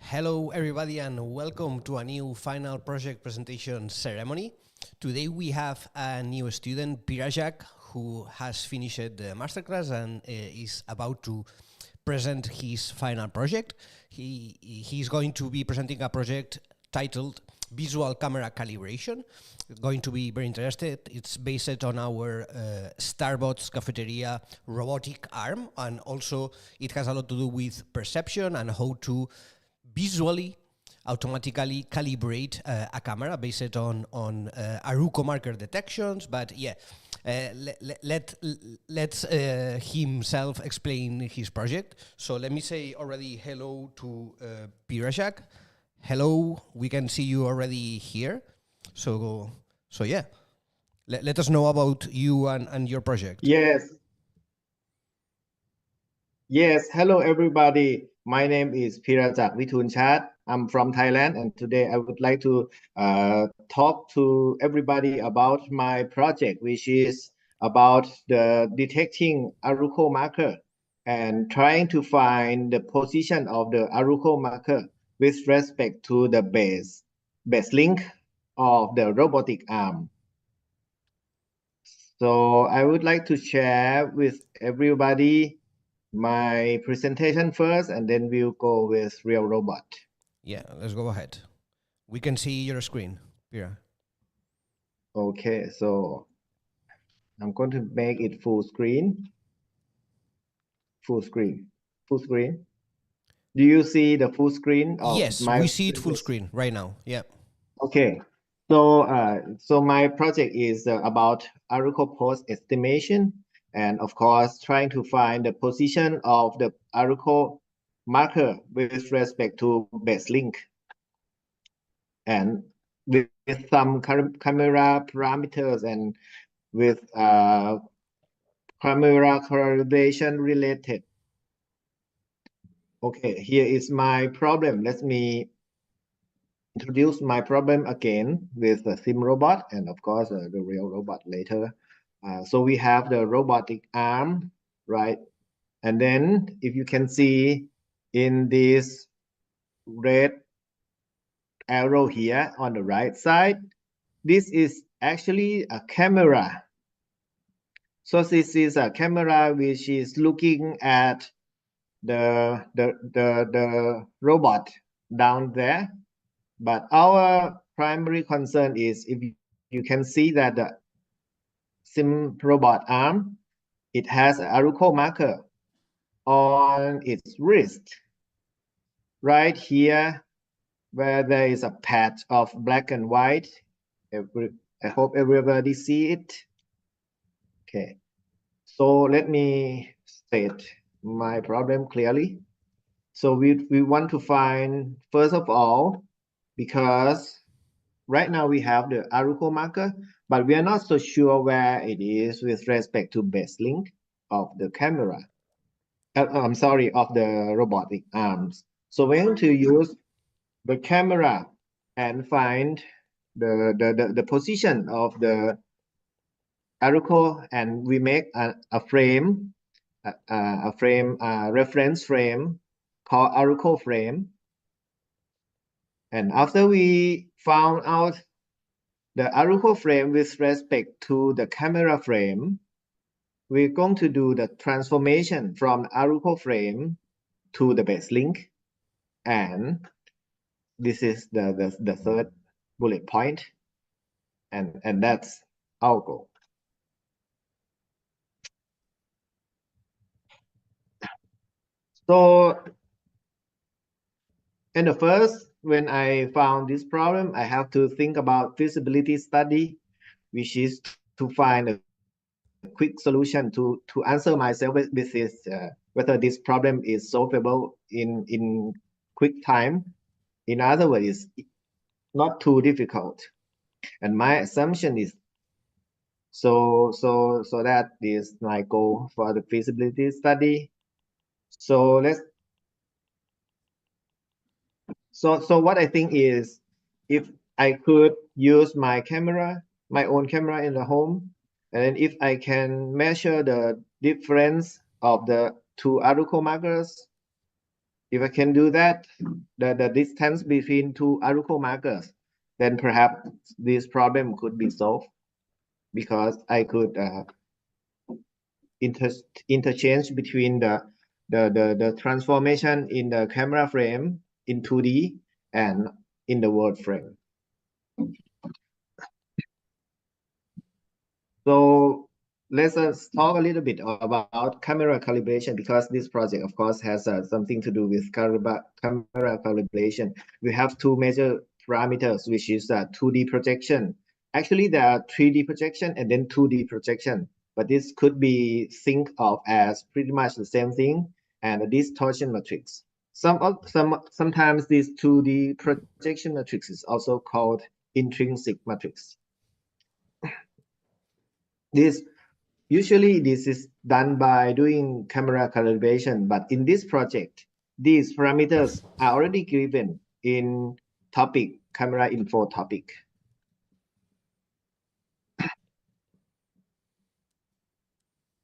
Hello, everybody, and welcome to a new final project presentation ceremony. Today we have a new student, Peerajak, who has finished the masterclass and is about to present his final project. He's going to be presenting a project titled Visual Camera Calibration. Going to be very interested. It's based on our Starbucks cafeteria robotic arm, and also it has a lot to do with perception and how to visually automatically calibrate a camera based on Aruco marker detections. But yeah, let's himself explain his project. So let me say already hello to Peerajak. Hello, we can see you already here. So yeah, let us know about you and your project. Yes. Hello, everybody. My name is Peerajak Witoonchart. I'm from Thailand, and today I would like to talk to everybody about my project, which is about the detecting Aruco marker and trying to find the position of the Aruco marker with respect to the base link of the robotic arm. So I would like to share with everybody my presentation first, and then we'll go with real robot. Yeah, let's go ahead. We can see your screen, Pira. Okay, so I'm going to make it full screen. Full screen. Do you see the full screen of Yes, we see it full screen right now. Yeah. Okay. So my project is about Aruco pose estimation, and of course trying to find the position of the Aruco marker with respect to base link, and with some camera parameters and with camera calibration related. Okay, here is my problem. Let me introduce my problem again with the sim robot and of course the real robot later. So we have the robotic arm, right? And then if you can see in this red arrow here on the right side, this is actually a camera. So this is a camera which is looking at the robot down there. But our primary concern is if you can see that the sim robot arm, it has an Aruco marker on its wrist. Right here, where there is a patch of black and white. I hope everybody see it. Okay. So let me state my problem clearly. So we want to find, first of all, because right now we have the Aruco marker, but we are not so sure where it is with respect to base link of the camera. I'm sorry, of the robotic arms. So we're going to use the camera and find the position of the Aruco, and we make a frame, reference frame called Aruco frame. And after we found out the Aruco frame with respect to the camera frame, we're going to do the transformation from Aruco frame to the base link. And this is the third bullet point. And that's our goal. So, and the first, when I found this problem, I have to think about feasibility study, which is to find a quick solution to answer myself with this, whether this problem is solvable in quick time. In other words, not too difficult. And my assumption is so that is my goal for the feasibility study. So what I think is, if I could use my own camera in the home, and if I can measure the difference of the two Aruco markers, If I can do that, the distance between two Aruko markers, then perhaps this problem could be solved because I could interchange between the transformation in the camera frame in 2D and in the word frame. So let's talk a little bit about camera calibration, because this project, of course, has something to do with camera calibration. We have two major parameters, which is 2D projection. Actually, there are 3D projection and then 2D projection, but this could be think of as pretty much the same thing, and a distortion matrix. Sometimes this 2D projection matrix is also called intrinsic matrix. Usually this is done by doing camera calibration, but in this project, these parameters are already given in topic, camera info topic.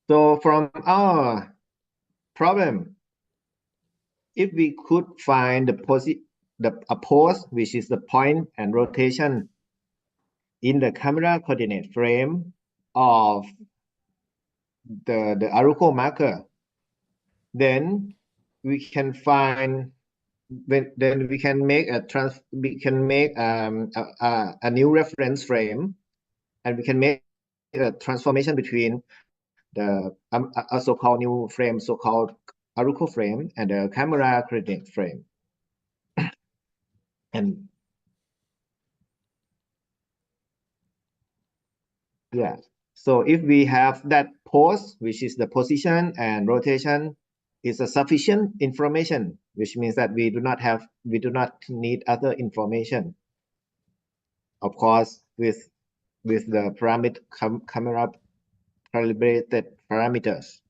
So from our problem, if we could find a pose, which is the point and rotation in the camera coordinate frame of the Aruko marker, then we can find then we can make a new reference frame, and we can make a transformation between the a so-called new frame, so-called Aruko frame, and the camera coordinate frame. And yeah, so if we have that pose, which is the position and rotation, is a sufficient information, which means that we do not need other information. Of course, with the camera calibrated parameters,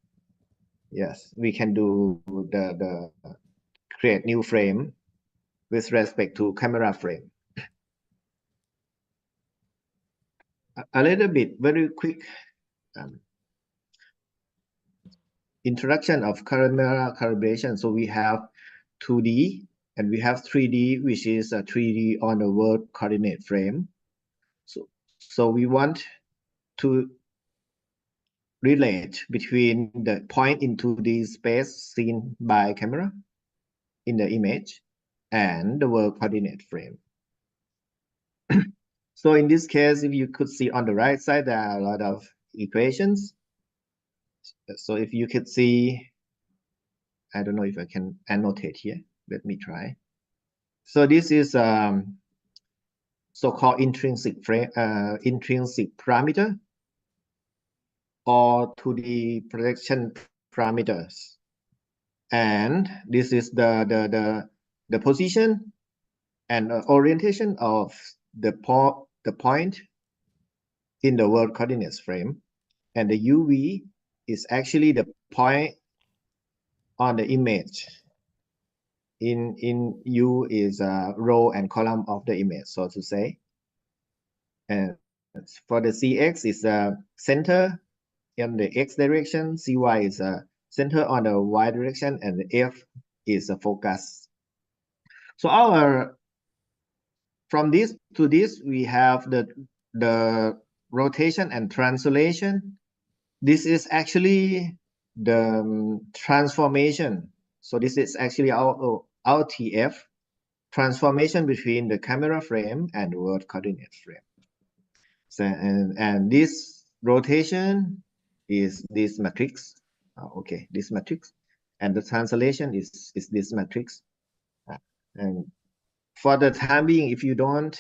yes, we can do the create new frame with respect to camera frame. A little bit, very quick introduction of camera calibration. So we have 2D and we have 3D, which is a 3D on the world coordinate frame. So we want to relate between the point in 2D space seen by camera in the image and the world coordinate frame. So in this case, if you could see on the right side, there are a lot of equations. So if you could see, I don't know if I can annotate here. Let me try. So this is so-called intrinsic parameter, or 2D projection parameters. And this is the position and orientation of the point in the world coordinates frame, and the UV is actually the point on the image. In U is a row and column of the image, so to say. And for the CX is a center in the X direction, CY is a center on the Y direction, and the F is a focus. So from this to this, we have the rotation and translation. This is actually the transformation. So this is actually our TF, transformation between the camera frame and the world coordinate frame. So and this rotation is this matrix. Okay, this matrix, and the translation is this matrix. And for the time being, if you don't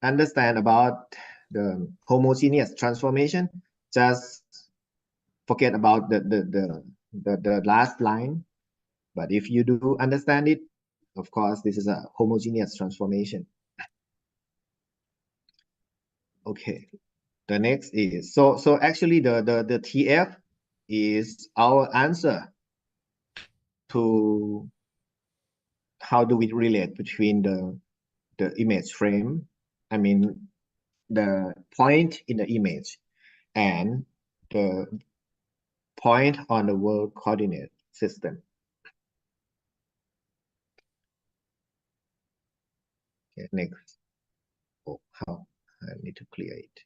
understand about the homogeneous transformation, just forget about the last line. But if you do understand it, of course, this is a homogeneous transformation. Okay, the next is so actually the TF is our answer to how do we relate between the image frame, I mean the point in the image, and the point on the world coordinate system. Okay, next. Oh, how I need to clear it.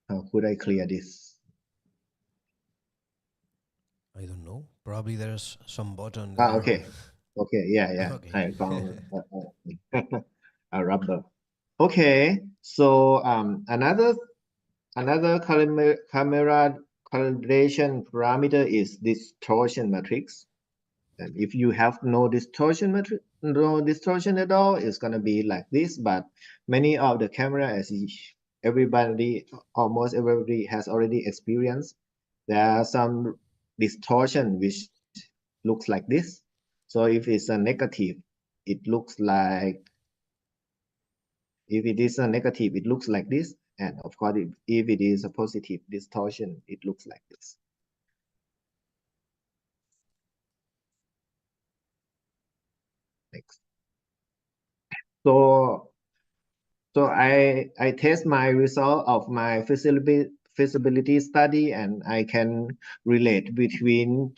How could I clear this? I don't know. Probably there's some button Ah, there. okay. Okay, yeah. Okay. I found a rubber. Okay, so another camera calibration parameter is distortion matrix. And if you have no distortion at all, it's gonna be like this. But many of the camera, as everybody, almost everybody has already experienced, there are some distortion which looks like this. So if it's a negative, it looks like, if it is a negative, it looks like this. And of course, if it is a positive distortion, it looks like this. Next. So I test my result of my feasibility study, and I can relate between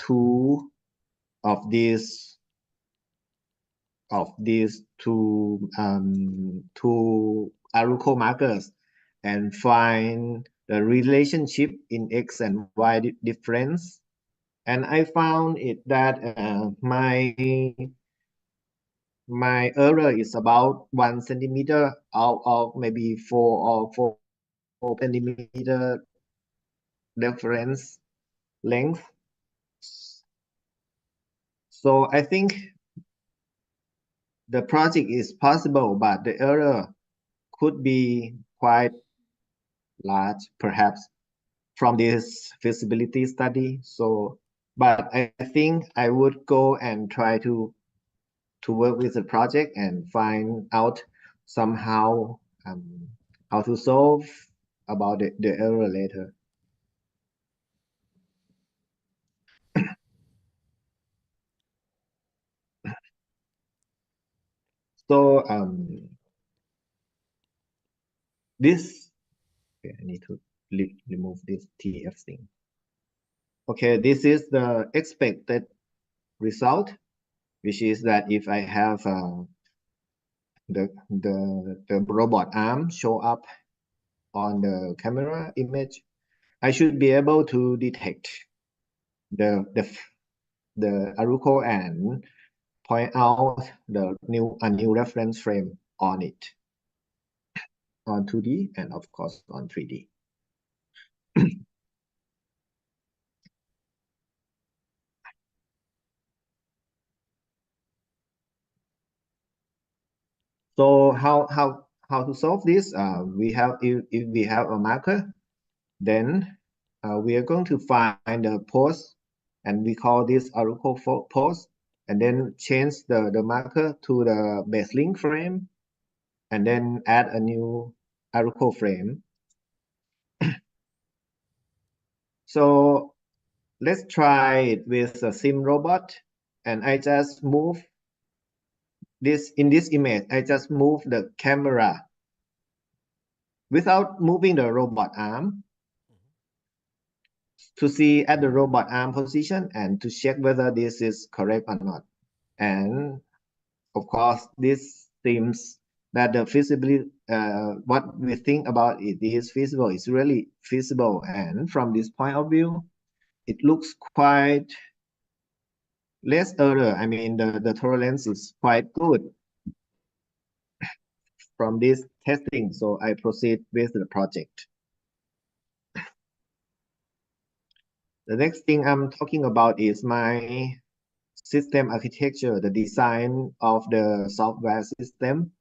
of these two Aruko markers and find the relationship in X and Y difference. And I found it that my error is about 1 centimeter out of maybe 4 centimeter reference length. So I think the project is possible, but the error could be quite large, perhaps from this feasibility study. So, but I think I would go and try to work with the project and find out somehow how to solve about the error later. So this, okay, I need to remove this TF thing. Okay, this is the expected result, which is that if I have the robot arm show up on the camera image, I should be able to detect the Aruko and point out a new reference frame on it, on 2D and of course on 3D. So how to solve this? We have, if we have a marker, then we are going to find a pose, and we call this Aruko pose, and then change the marker to the base link frame, and then add a new Aruko frame. So let's try it with a sim robot, and I just move this, in this image, I just move the camera without moving the robot arm to see at the robot arm position and to check whether this is correct or not. And of course, this seems that the feasibility, what we think about it is feasible, is really feasible. And from this point of view, it looks quite less error. I mean, the tolerance is quite good from this testing. So I proceed with the project. The next thing I'm talking about is my system architecture, the design of the software system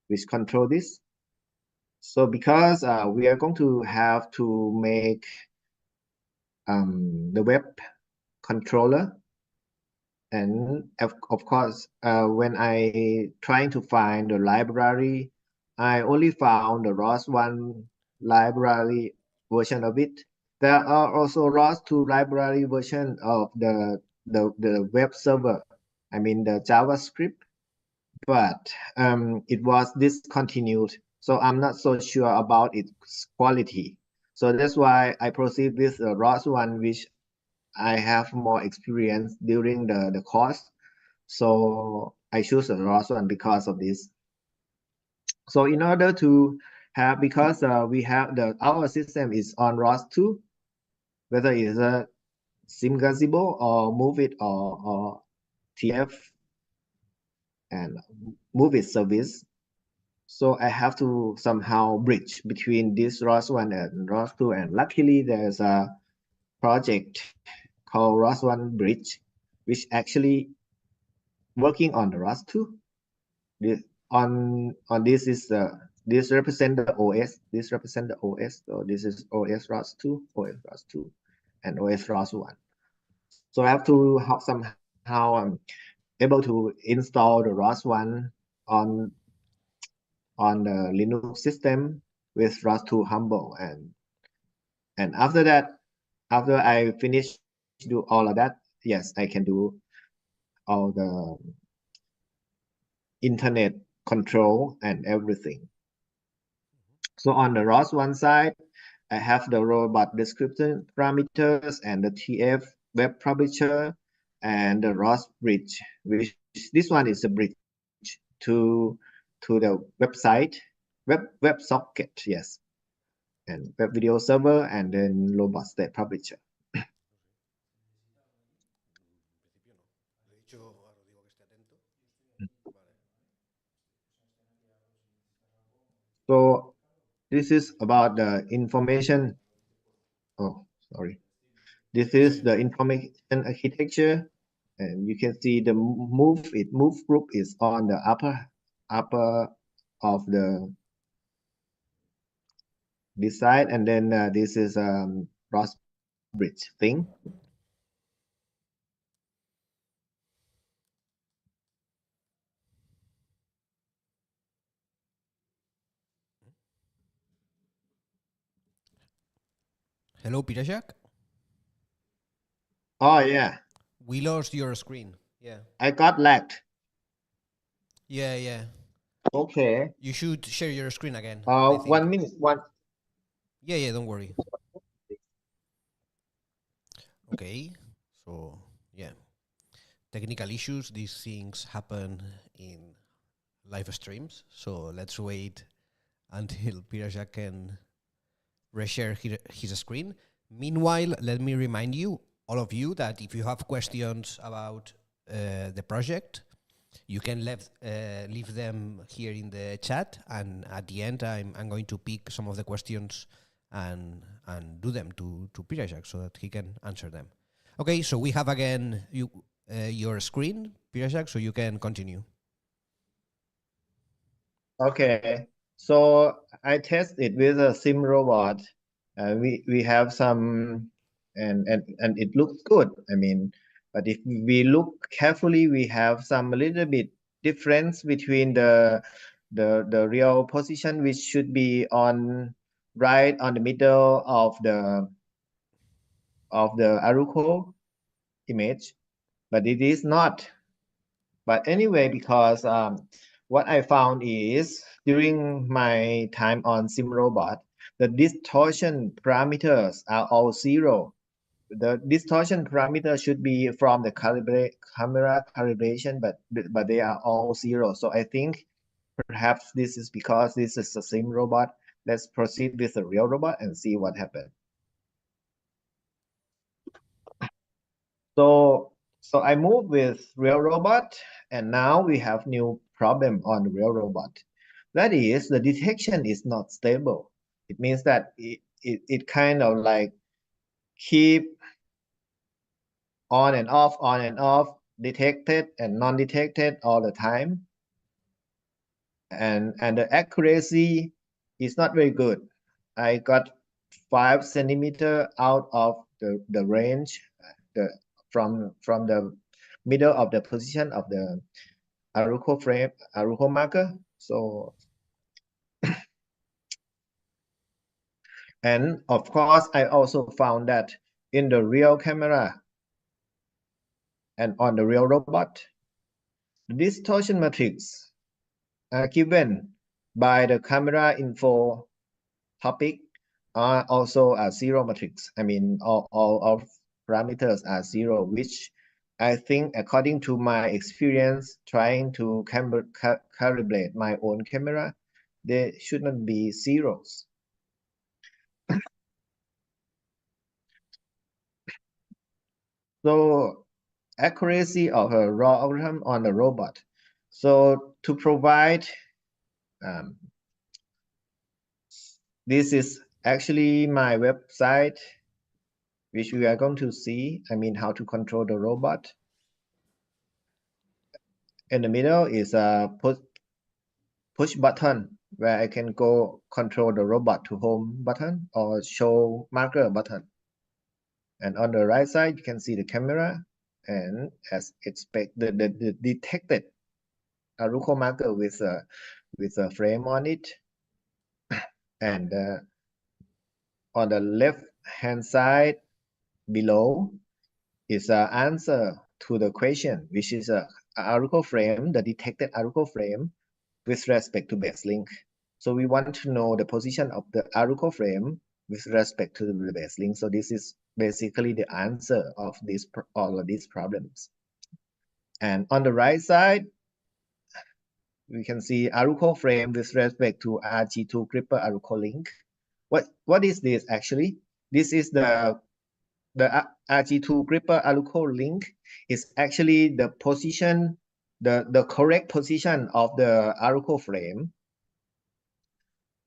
which control this. So because we are going to have to make the web controller, and of course, when I trying to find the library, I only found the ROS1 library version of it. There are also ROS2 library version of the web server, I mean the JavaScript, but it was discontinued. So I'm not so sure about its quality. So that's why I proceed with the ROS one, which I have more experience during the course. So I choose the ROS1 because of this. So in order to have, because we have our system is on ROS2, whether it's a sim gazebo or move it or TF and move it service. So I have to somehow bridge between this ROS1 and ROS2, and luckily there's a project called ROS1 Bridge, which actually working on the ROS2. On this is this represent the OS. This represent the OS. So this is OS ROS2, OS ROS2, and OS ROS1. So I have to somehow able to install the ROS1 on the Linux system with ROS2 Humble, and after that, after I finish do all of that, yes, I can do all the internet control and everything. So on the ROS1 side, I have the robot description parameters and the TF web publisher and the ROS bridge, which this one is a bridge to the website, web socket, yes, and web video server, and then robot state publisher. So this is about the information. Oh, sorry. This is the information architecture, and you can see the move group is on the upper of the this side, and then this is cross bridge thing. Hello, Peerajak. Oh yeah, We lost your screen. Yeah. I got lagged. Yeah, yeah. Okay. You should share your screen again. I think. 1 minute. Yeah, yeah. Don't worry. Okay. So yeah, technical issues. These things happen in live streams. So let's wait until Peerajak can reshare his screen. Meanwhile, let me remind you, all of you, that if you have questions about the project, you can leave them here in the chat, and at the end, I'm going to pick some of the questions and do them to Peerajak so that he can answer them. Okay, so we have again your screen, Peerajak, so you can continue. Okay, so I test it with a sim robot. We have some, and it looks good. I mean, but if we look carefully, we have some a little bit difference between the real position, which should be on right on the middle of the Aruko image, but it is not. But anyway, because what I found is during my time on SimRobot, the distortion parameters are all zero. The distortion parameter should be from the camera calibration, but they are all zero. So I think perhaps this is because this is a SimRobot. Let's proceed with the real robot and see what happens. So I move with real robot, and now we have new problem on real robot. That is, the detection is not stable. It means that it kind of like keep on and off, detected and non-detected all the time. And the accuracy is not very good. I got 5 centimeter out of the range, from the middle of the position of the Aruko marker. So, and of course, I also found that in the real camera and on the real robot, the distortion matrix given by the camera info topic are also a zero matrix. I mean, all parameters are zero, which I think according to my experience trying to calibrate my own camera, there should not be zeros. So accuracy of a raw algorithm on the robot. So to provide, this is actually my website, which we are going to see. I mean, how to control the robot. In the middle is a push button where I can go control the robot to home button or show marker button. And on the right side, you can see the camera, and as expected, the detected Aruko marker with a frame on it. And on the left hand side below is an answer to the question, which is a Aruko frame, the detected Aruko frame with respect to base link. So we want to know the position of the Aruko frame with respect to the base link. So this is basically the answer of all of these problems. And on the right side, we can see Aruko frame with respect to RG2 gripper Aruko link. What is this actually? This is the RG2 gripper Aruko link is actually the position, the correct position of the Aruko frame.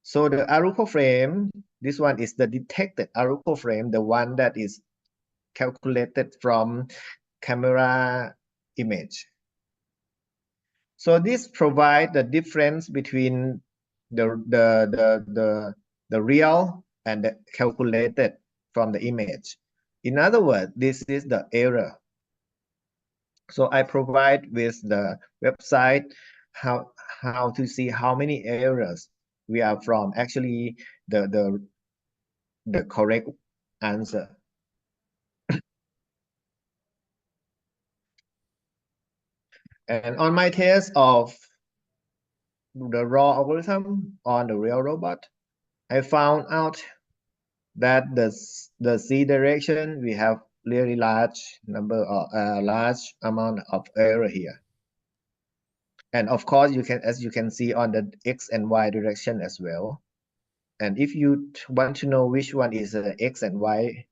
So the Aruko frame, this one is the detected Aruko frame, the one that is calculated from camera image. So this provides the difference between the real and the calculated from the image. In other words, this is the error. So I provide with the website how to see how many errors we are from actually the correct answer. And on my test of the raw algorithm on the real robot, I found out that the Z direction, we have really large number of large amount of error here. And of course, as you can see on the X and Y direction as well. And if you want to know which one is the X and Y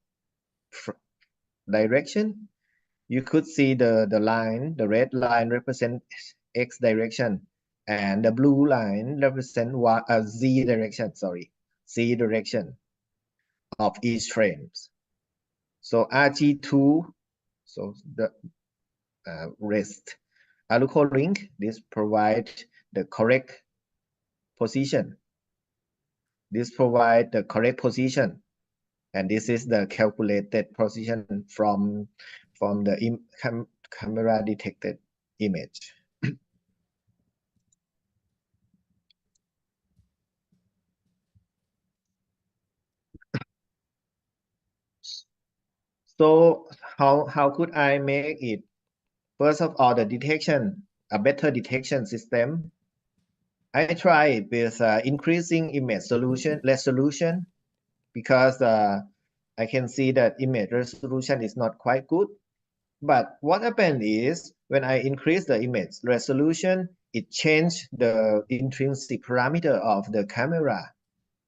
direction, you could see the line, the red line represents X direction, and the blue line represent Z direction, Z direction of each frames. So RG2, so the rest Aluko link, this provide the correct position. This provide the correct position, and this is the calculated position from the camera detected image. So how could I make it? First of all, the detection, a better detection system. I tried with increasing image resolution because I can see that image resolution is not quite good. But what happened is when I increase the image resolution, it changed the intrinsic parameter of the camera.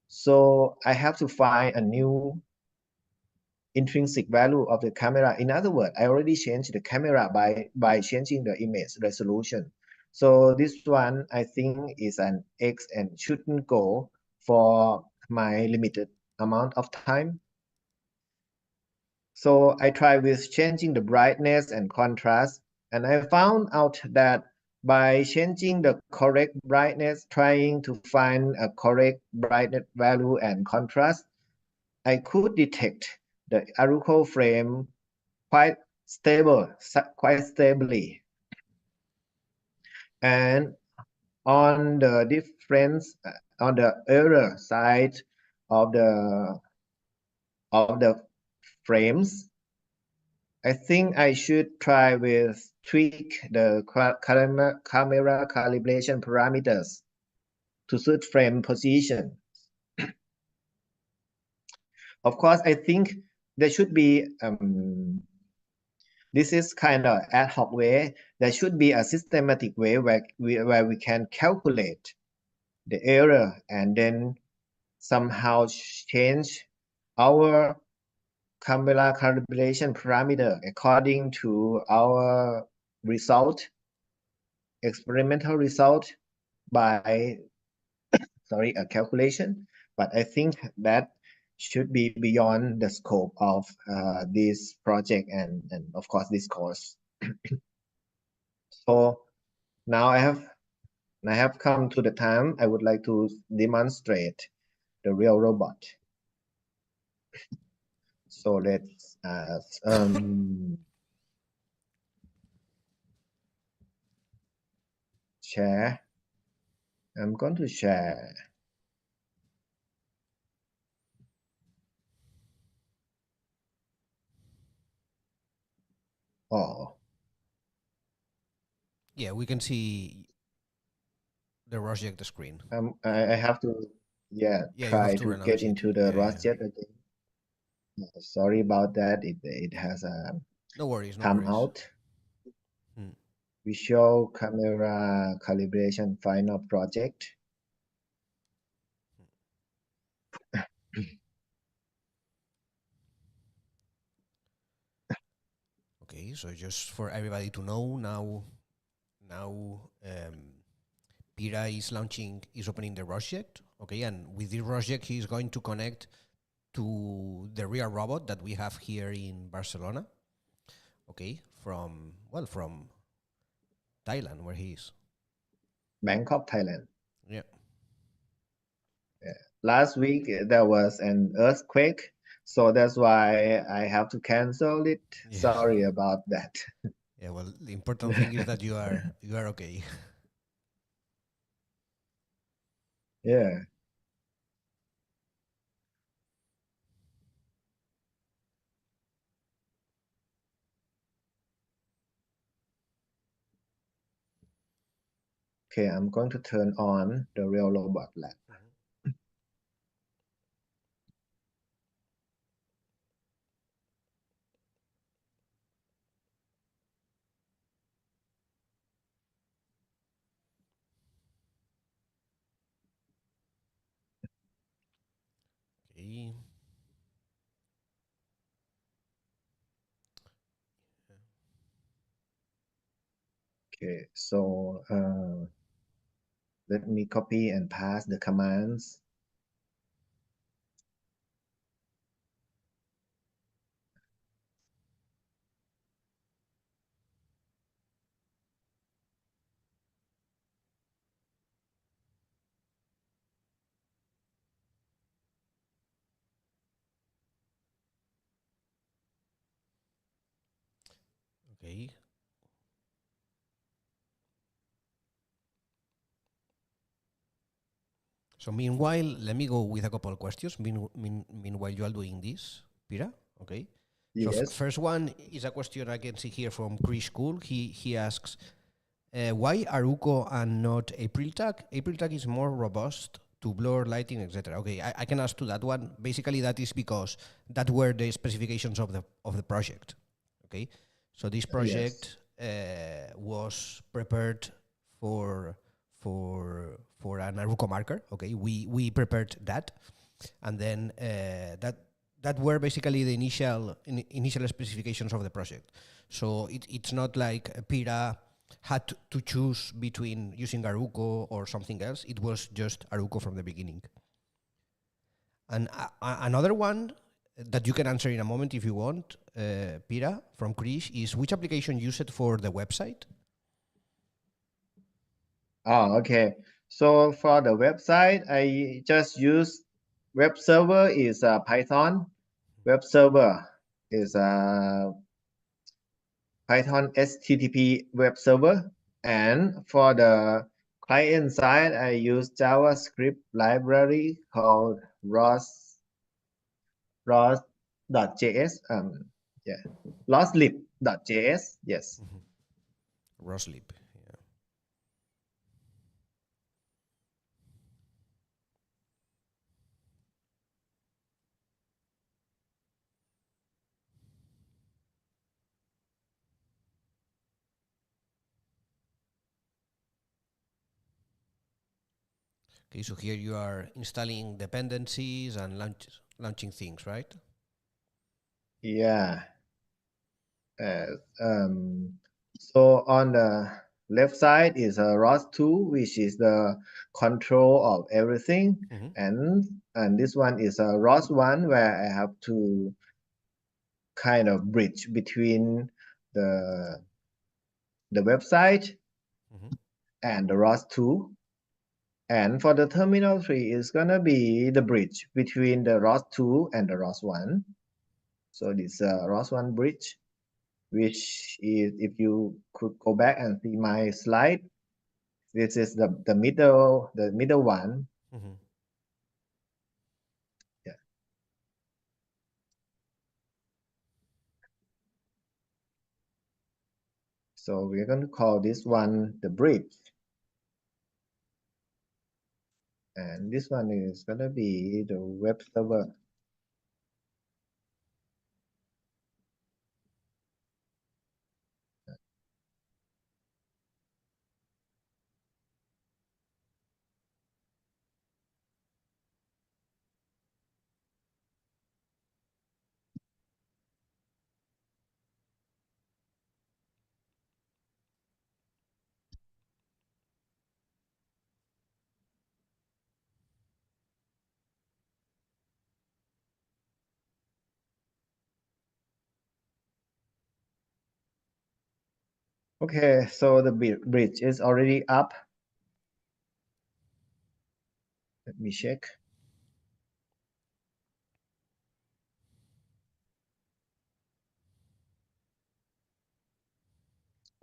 So I have to find a new intrinsic value of the camera. In other words, I already changed the camera by changing the image resolution. So this one I think is an X and shouldn't go for my limited amount of time. So I tried with changing the brightness and contrast, and I found out that by changing the correct brightness, trying to find a correct brightness value and contrast, I could detect the Aruko frame quite stably. And on the difference, on the error side of the frames, I think I should try with tweak the camera calibration parameters to suit frame position. Of course, I think there should be this is kind of ad hoc way. There should be a systematic way where we can calculate the error and then somehow change our camera calibration parameter according to our result, experimental result by a calculation. But I think that should be beyond the scope of this project and of course this course. So now I have come to the time I would like to demonstrate the real robot. So let's share. I'm going to share. Oh, Yeah, we can see the project screen. I have to Yeah, you have try to to run get out it. into the Yeah, yeah. Rosjet again. Sorry about that. It has No worries, no come worries. out. Hmm. Visual camera calibration final project. Okay, so just for everybody to know, now Pira is opening the project. Okay, and with this project, he's going to connect to the real robot that we have here in Barcelona. Okay, from Thailand, where he is. Bangkok, Thailand. Yeah. Last week there was an earthquake, so that's why I have to cancel it. Yeah. Sorry about that. Yeah. Well, the important thing is that you are okay. Yeah. Okay, I'm going to turn on the real robot lab. Okay. Okay, so let me copy and paste the commands. Okay. So meanwhile, let me go with a couple of questions. Meanwhile, you are doing this, Pira. Okay. So Yes. first one is a question I can see here from Chris School. He asks, why Aruco and not AprilTag? AprilTag is more robust to blur, lighting, etc. Okay, I can answer to that one. Basically, that is because that were the specifications of the project. Okay, so this project was prepared for an Aruco marker. Okay, we prepared that, and then that were basically the initial specifications of the project. So it's not like Pira had to choose between using Aruco or something else. It was just Aruco from the beginning. And another one that you can answer in a moment if you want, Pira, from Krish, is which application used for the website? Oh, okay. So for the website, I just use web server is Python. Web server is Python HTTP web server. And for the client side, I use JavaScript library called Ross.js. Yeah, Rosslib.js. Yes. Roslib. Yeah. Okay, so here you are installing dependencies and launching things, right? Yeah. Uh, so on the left side is a ROS2, which is the control of everything. Mm-hmm. And this one is a ROS1 where I have to kind of bridge between the the website Mm-hmm. and the ROS2. And for the terminal tree, it's gonna be the bridge between the ROS2 and the ROS1. So this ROS1 bridge, which is, if you could go back and see my slide, this is the middle one. Mm-hmm. Yeah. So we're going to call this one the bridge. And this one is going to be the web server. Okay, so the bridge is already up. Let me check.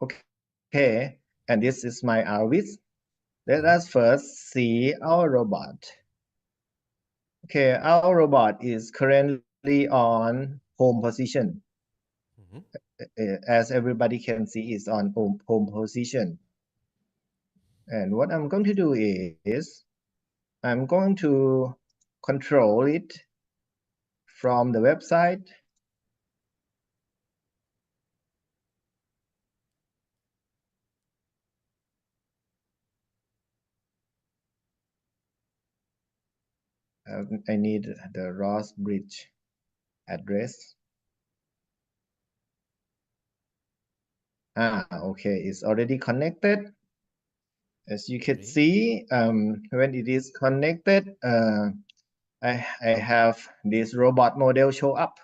Okay, and this is my RVIS. Let us first see our robot. Okay, our robot is currently on home position. As everybody can see, is on home position. And what I'm going to do is I'm going to control it from the website. I need the ROS bridge address. Okay, it's already connected. As you can see, when it is connected, I have this robot model show up.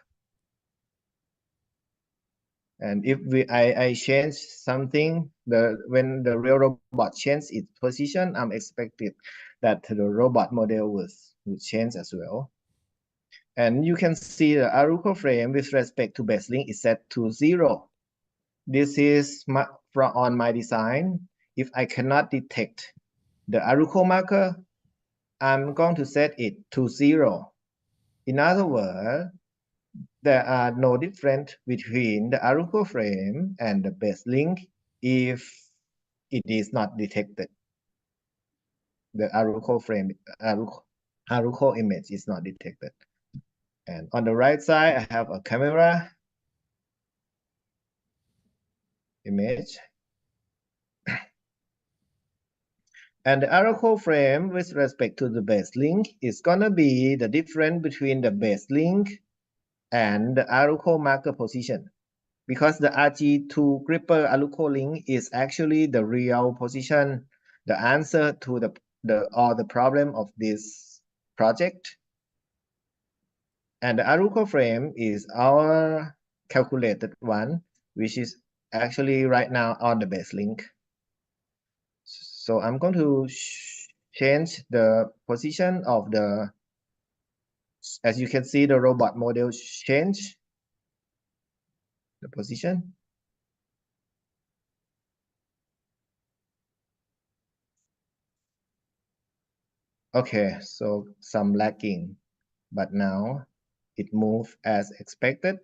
And if I change something, when the real robot changes its position, I'm expected that the robot model will change as well. And you can see the Aruko frame with respect to base link is set to 0. This is on my design. If I cannot detect the Aruko marker, I'm going to set it to 0. In other words, there are no difference between the Aruko frame and the base link if it is not detected. The Aruko frame, Aruko image is not detected. And on the right side, I have a camera image. And the Aruko frame with respect to the base link is gonna be the difference between the base link and the Aruko marker position. Because the RG2 gripper Aruko link is actually the real position, the answer to the problem of this project. And the Aruko frame is our calculated one, which is actually right now on the base link. So I'm going to change the position of as you can see, the robot model change the position. Okay, so some lagging, but now it moved as expected.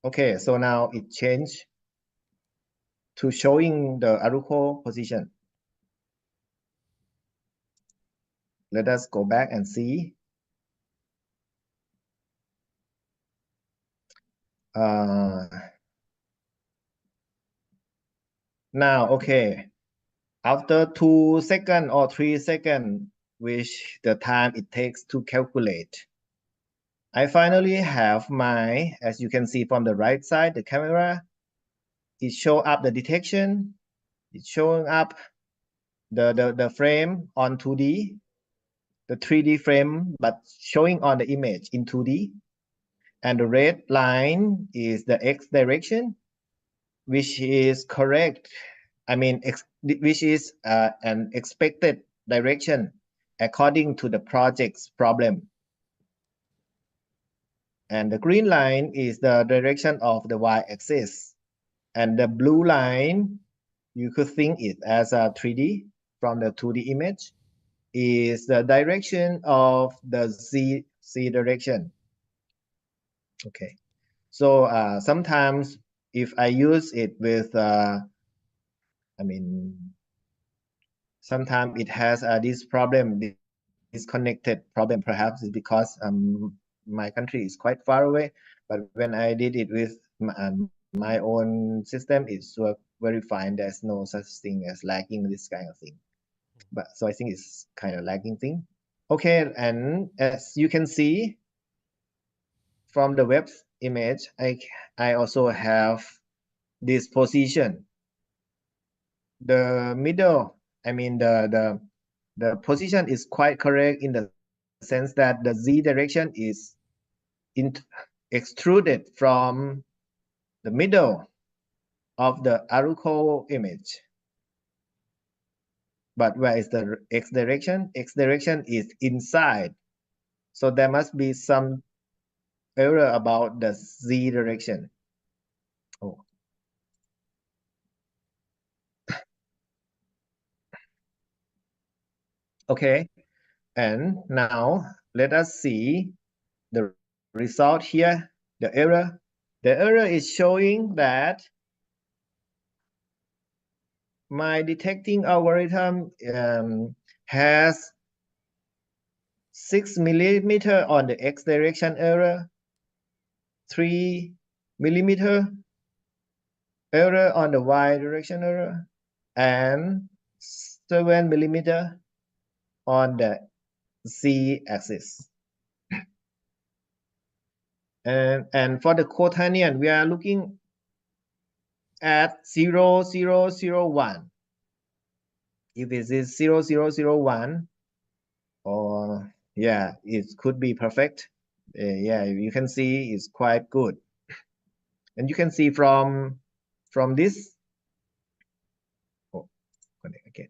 Okay, so now it changed to showing the Aruko position. Let us go back and see. Now, okay, after 2 seconds or 3 seconds, which the time it takes to calculate, I finally have my, as you can see from the right side, the camera, it show up the detection, it's showing up the frame on 2D, the 3D frame, but showing on the image in 2D. And the red line is the X direction, which is correct. I mean, which is an expected direction according to the project's problem. And the green line is the direction of the y-axis. And the blue line, you could think it as a 3D from the 2D image, is the direction of the z direction. Okay, so sometimes if I use it with, I mean, sometimes it has this problem, disconnected problem. Perhaps it's because my country is quite far away. But when I did it with my own system, it's worked very fine. There's no such thing as lagging, this kind of thing. But so I think it's kind of lagging thing. Okay, and as you can see from the web image, I also have this position. The middle, I mean the position is quite correct in the sense that the z direction is extruded from the middle of the article image. But where is the x direction? X direction is inside. So there must be some error about the z direction. Oh. Okay, and now let us see the result here, the error. The error is showing that my detecting algorithm has 6 millimeter on the x direction error, 3 millimeter error on the y direction error, and 7 millimeter on the z axis. And for the quaternion, we are looking at 0, 0, 0, 1. If it is 0, 0, 0, 1, or yeah, it could be perfect. Yeah, you can see it's quite good. And you can see from this, oh, connect again.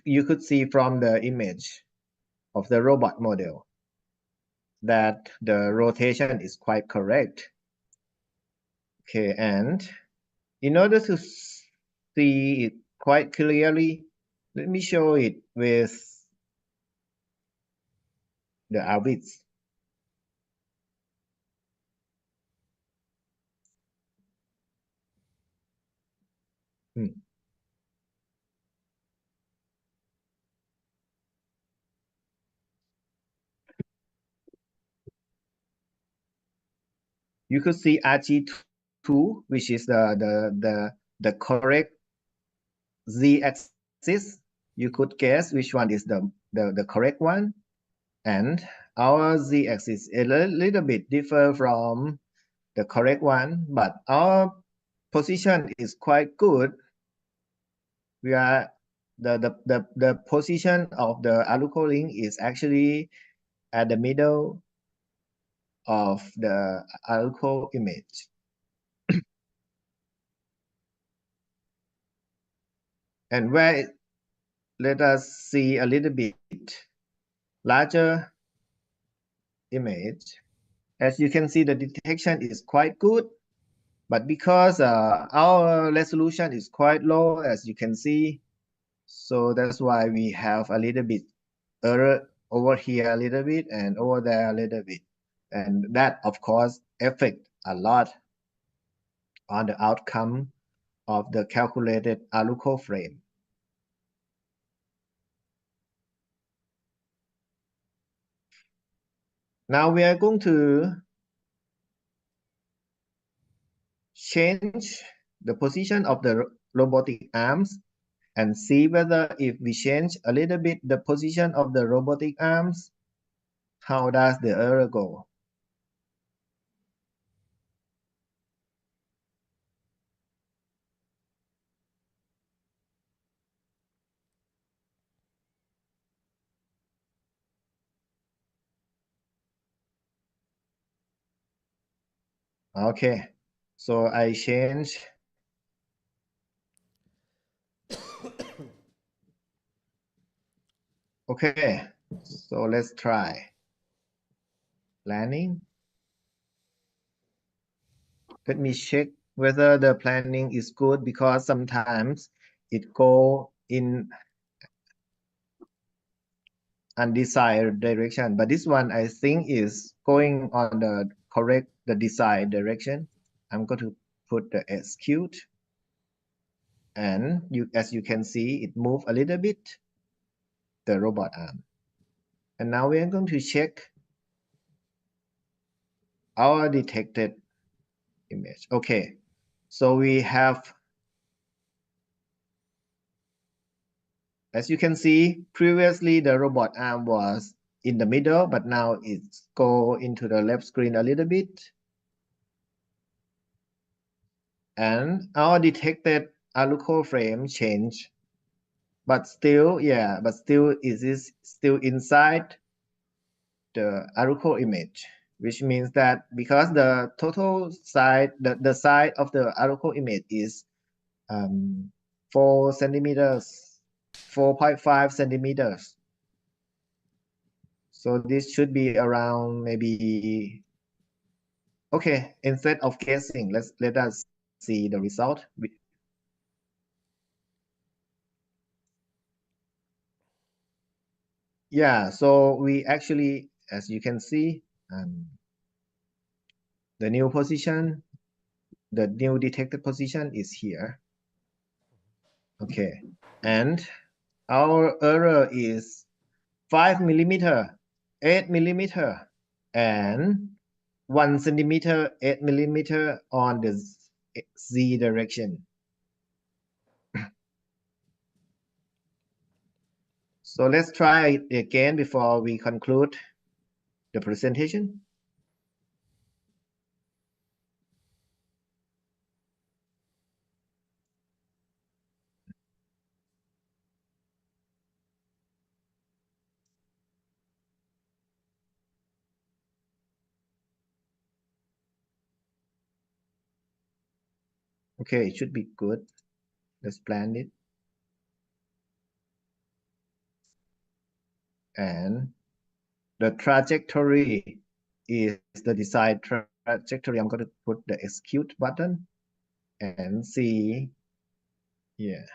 You could see from the image of the robot model that the rotation is quite correct. Okay, and in order to see it quite clearly, let me show it with the orbits. You could see RG2, which is the correct z-axis. You could guess which one is the correct one. And our z-axis is a little bit different from the correct one, but our position is quite good. We are the position of the alucoring is actually at the middle of the aluco image. And where, let us see a little bit larger image. As you can see, the detection is quite good, but because our resolution is quite low, as you can see, so that's why we have a little bit error over here a little bit and over there a little bit. And that, of course, affect a lot on the outcome of the calculated aluco frame. Now we are going to change the position of the robotic arms and see whether if we change a little bit the position of the robotic arms, how does the error go? Okay, so I change. Okay, so let's try planning. Let me check whether the planning is good because sometimes it go in undesired direction, but this one I think is going on the correct, the desired direction. I'm going to put the execute, and as you can see, it moved a little bit, the robot arm. And now we are going to check our detected image. Okay, so we have, as you can see, previously the robot arm was in the middle, but now it's go into the left screen a little bit. And our detected Aluco frame change, but still, yeah, but still it is still inside the Aluco image, which means that because the total side, the side of the Aluco image is 4 centimeters, 4.5 centimeters. So this should be around maybe, okay, instead of guessing, let us see the result. Yeah, so we actually, as you can see, the new position, the new detected position is here. Okay, and our error is 5 millimeter, 8 millimeter, and 1 centimeter, 8 millimeter on the Z direction. So let's try it again before we conclude the presentation. Okay, it should be good. Let's plan it. And the trajectory is the desired trajectory. I'm going to put the execute button and see. Yeah.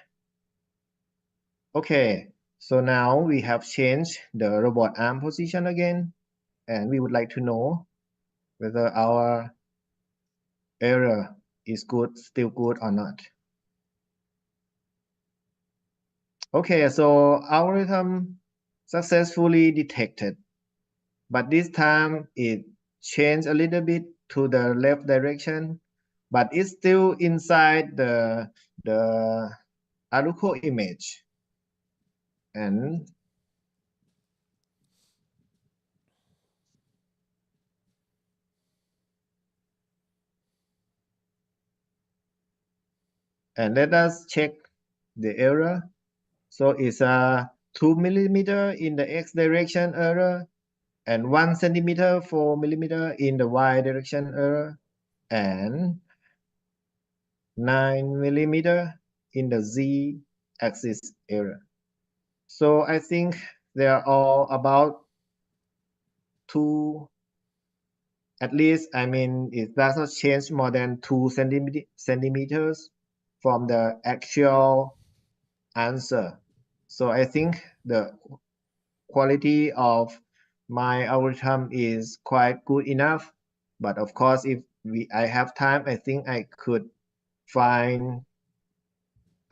Okay. So now we have changed the robot arm position again, and we would like to know whether our error is good, still good or not. Okay, so algorithm successfully detected, but this time it changed a little bit to the left direction, but it's still inside the Aluco image. And let us check the error. So it's a 2 millimeter in the X direction error and 1 centimeter 4 millimeter in the Y direction error and 9 millimeter in the Z axis error. So I think they are all about two, at least, I mean, it does not change more than 2 centimeters from the actual answer. So I think the quality of my algorithm is quite good enough. But of course, if I have time, I think I could find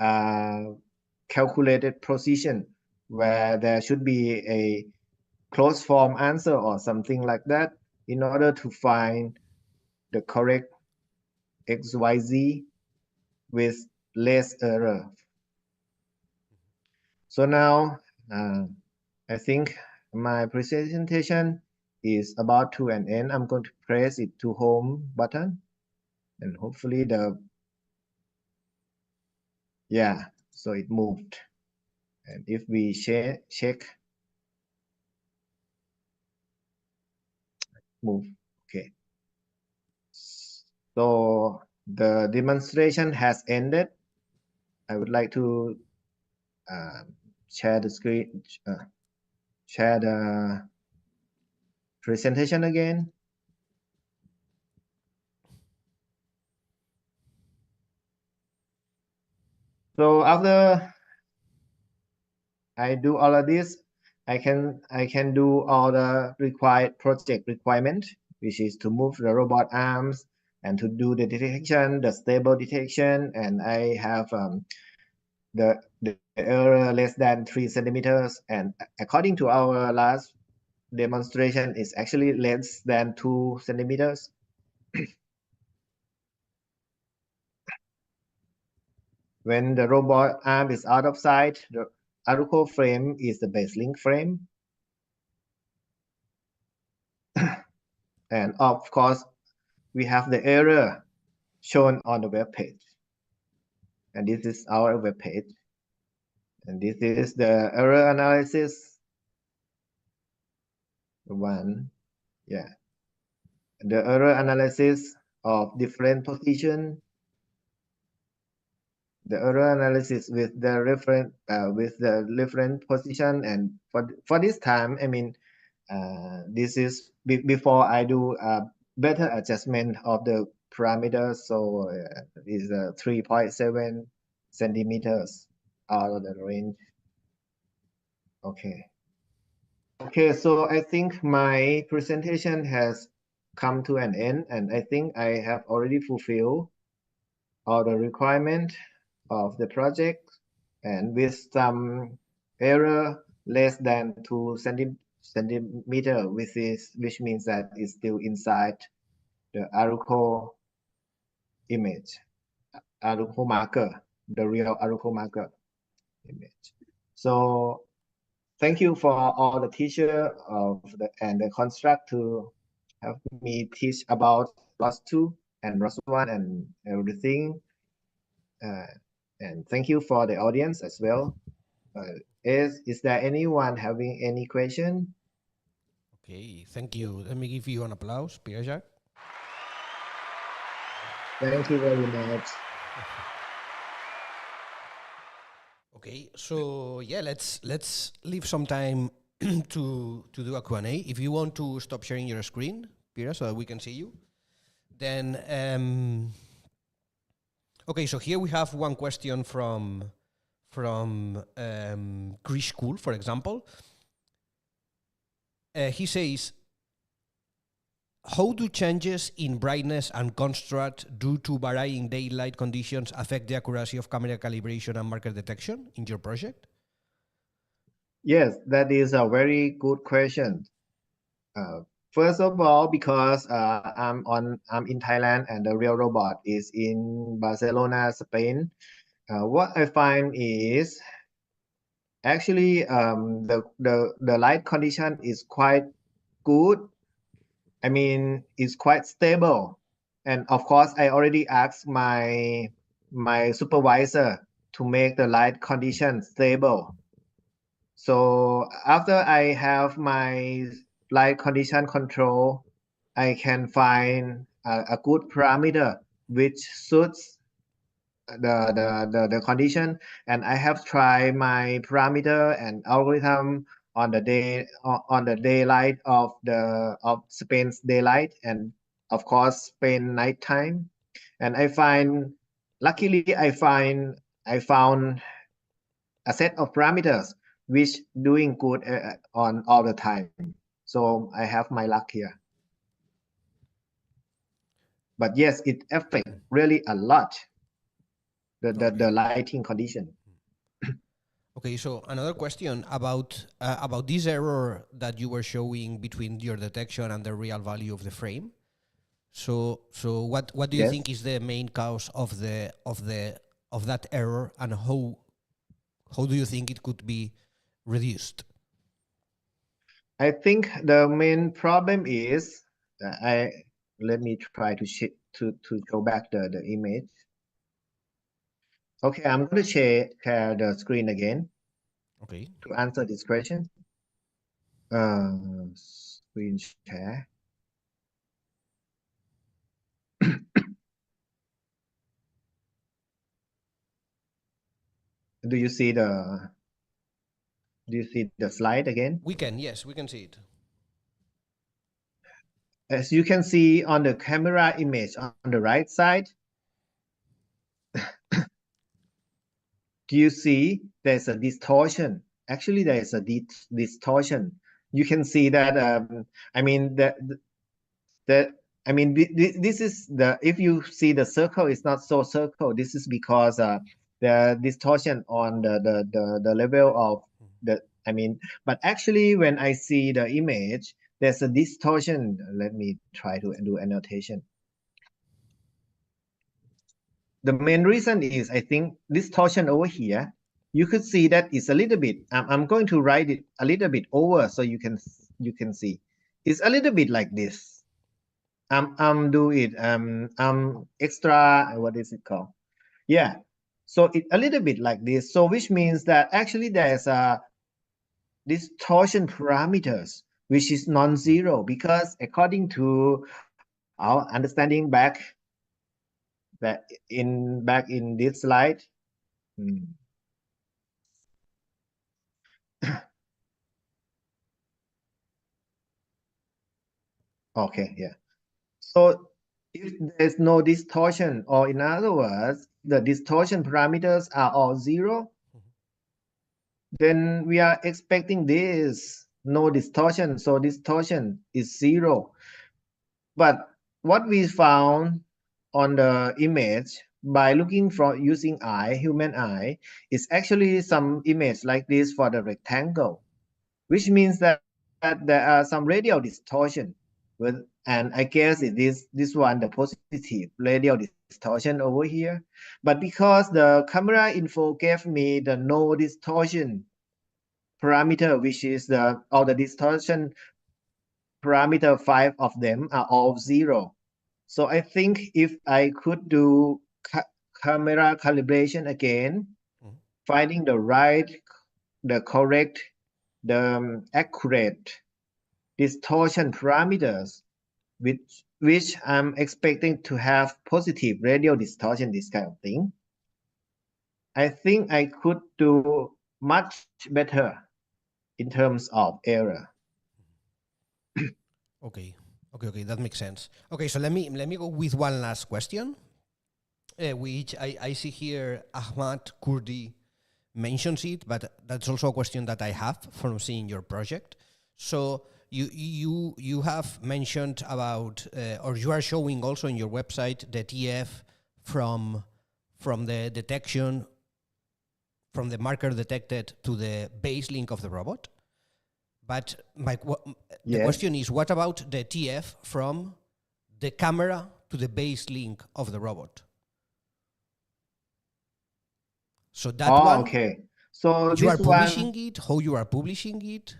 a calculated precision where there should be a closed form answer or something like that in order to find the correct XYZ with less error. So now I think my presentation is about to an end. I'm going to press it to home button and hopefully so it moved. And if we check move, okay. So the demonstration has ended. I would like to share the screen, share the presentation again. So after I do all of this, I can do all the required project requirement, which is to move the robot arms and to do the detection, the stable detection, and I have the error less than 3 centimeters. And according to our last demonstration, is actually less than 2 centimeters. When the robot arm is out of sight, the Aruko frame is the base link frame. And of course, we have the error shown on the web page. And this is our web page. And this is the error analysis. One, yeah. The error analysis of different position. The error analysis with the different position, and for this time, I mean, this is before I do a better adjustment of the parameters. So is 3.7 centimeters out of the range. Okay. Okay, so I think my presentation has come to an end, and I think I have already fulfilled all the requirement of the project, and with some error less than 2 centimeter, which means that it's still inside the Aruko image, Aruko marker, the real Aruko marker image. So thank you for all the teacher and the construct to have me teach about ROS2 and ROS1 and everything. And thank you for the audience as well. Is there anyone having any question? Okay, thank you. Let me give you an applause, Peerajak. Thank you very much. Okay, so yeah, let's leave some time to do a Q&A. If you want to stop sharing your screen, Pira, so that we can see you, then okay. So here we have one question from Krish School, for example. He says, how do changes in brightness and contrast due to varying daylight conditions affect the accuracy of camera calibration and marker detection in your project? Yes, that is a very good question. First of all, because I'm in Thailand and the real robot is in Barcelona, Spain. What I find is actually the light condition is quite good. I mean, it's quite stable. And of course, I already asked my supervisor to make the light condition stable. So after I have my light condition control, I can find a good parameter which suits the condition, and I have tried my parameter and algorithm on the daylight of Spain's daylight, and of course Spain nighttime, and luckily I found a set of parameters which doing good on all the time. So I have my luck here. But yes, it affects really a lot the lighting condition. Okay, so another question about this error that you were showing between your detection and the real value of the frame. So what do you Yes. think is the main cause of that error, and how do you think it could be reduced? I think the main problem is let me try to show back the image. Okay, I'm going to share the screen again Okay. to answer this question. Screen share. Do you see the slide again? We can, yes, we can see it. As you can see on the camera image on the right side, do you see there's a distortion? Actually, there is a distortion. You can see that. I mean this is if you see the circle is not so circle. This is because the distortion on the level of the. But actually, when I see the image, there's a distortion. Let me try to do annotation. The main reason is, I think, distortion over here. You could see that it's a little bit. I'm going to write it a little bit over so you can see. It's a little bit like this. Do it. Extra. What is it called? Yeah. So it a little bit like this. So which means that actually there's a distortion parameters which is non-zero, because according to our understanding back in this slide. Okay, yeah. So if there's no distortion, or in other words, the distortion parameters are all zero, then we are expecting this no distortion. So distortion is zero. But what we found on the image by looking for using human eye, is actually some image like this for the rectangle, which means that there are some radial distortion. And I guess it is this one, the positive radial distortion over here. But because the camera info gave me the no distortion parameter, which is all the distortion parameter, 5 of them are all zero. So I think if I could do camera calibration again, finding the correct, the accurate distortion parameters, which I'm expecting to have positive radial distortion, this kind of thing, I think I could do much better in terms of error. Okay, that makes sense. Okay, so let me go with one last question, which I see here. Ahmad Kurdi mentions it, but that's also a question that I have from seeing your project. So you have mentioned about, or you are showing also in your website, the TF from the detection, from the marker detected to the base link of the robot. But the question is, what about the TF from the camera to the base link of the robot? So that one, okay. So you are publishing it, how you are publishing it?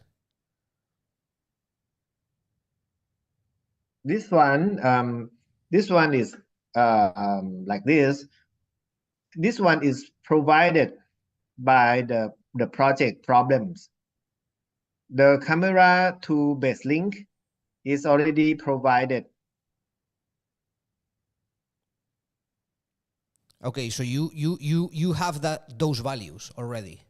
This one is like this. This one is provided by the project problems. The camera to base link is already provided. Okay, so you have those values already.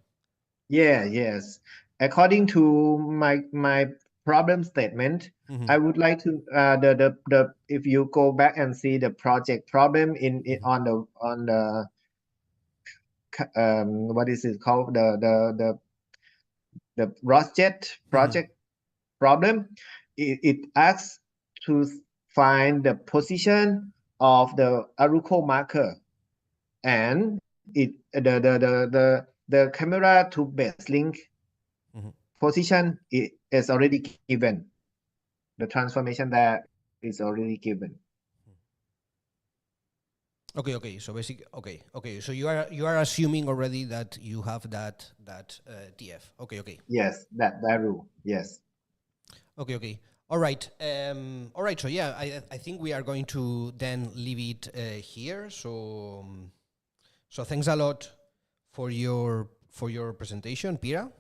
Yeah, yes. According to my problem statement, I would like to the if you go back and see the project problem on the what is it called, the Rocket project problem, it asks to find the position of the Aruko marker, and the camera to base link position is already given. The transformation there is already given. Okay. So basically, okay. So you are assuming already that you have that TF. Okay. Yes, that rule. Yes. Okay. All right. All right. So yeah, I think we are going to then leave it here. So so thanks a lot for your presentation, Pira.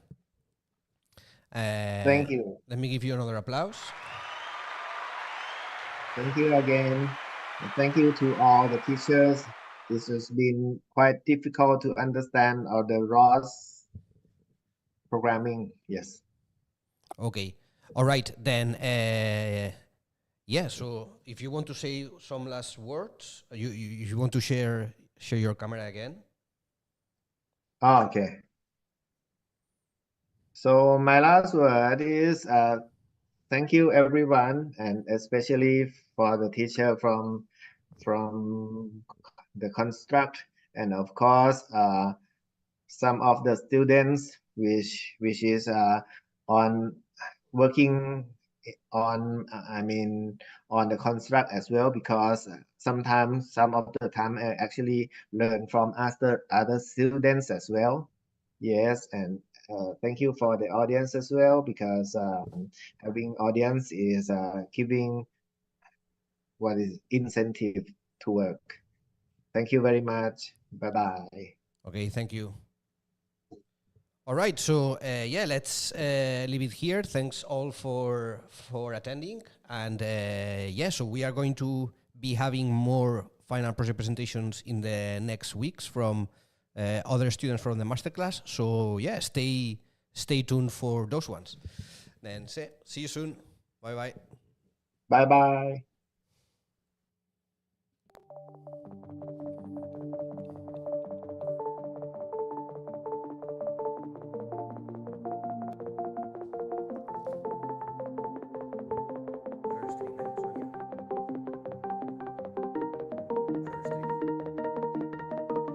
Thank you. Let me give you another applause. Thank you again. And thank you to all the teachers. This has been quite difficult to understand all the ROS programming. Yes. Okay. All right. Then, yeah. So if you want to say some last words, you want to share your camera again. Okay. So my last word is thank you everyone, and especially for the teacher from the construct, and of course some of the students which is on working on I mean on the construct as well, because sometimes some of the time I actually learn from other students as well. Yes, and thank you for the audience as well, because having audience is giving what is incentive to work. Thank you very much. Bye bye. Okay. Thank you. All right. So yeah, let's leave it here. Thanks all for attending. And yeah, so we are going to be having more final project presentations in the next weeks from other students from the masterclass. So yeah, stay tuned for those ones. Then see you soon. Bye bye. Bye bye.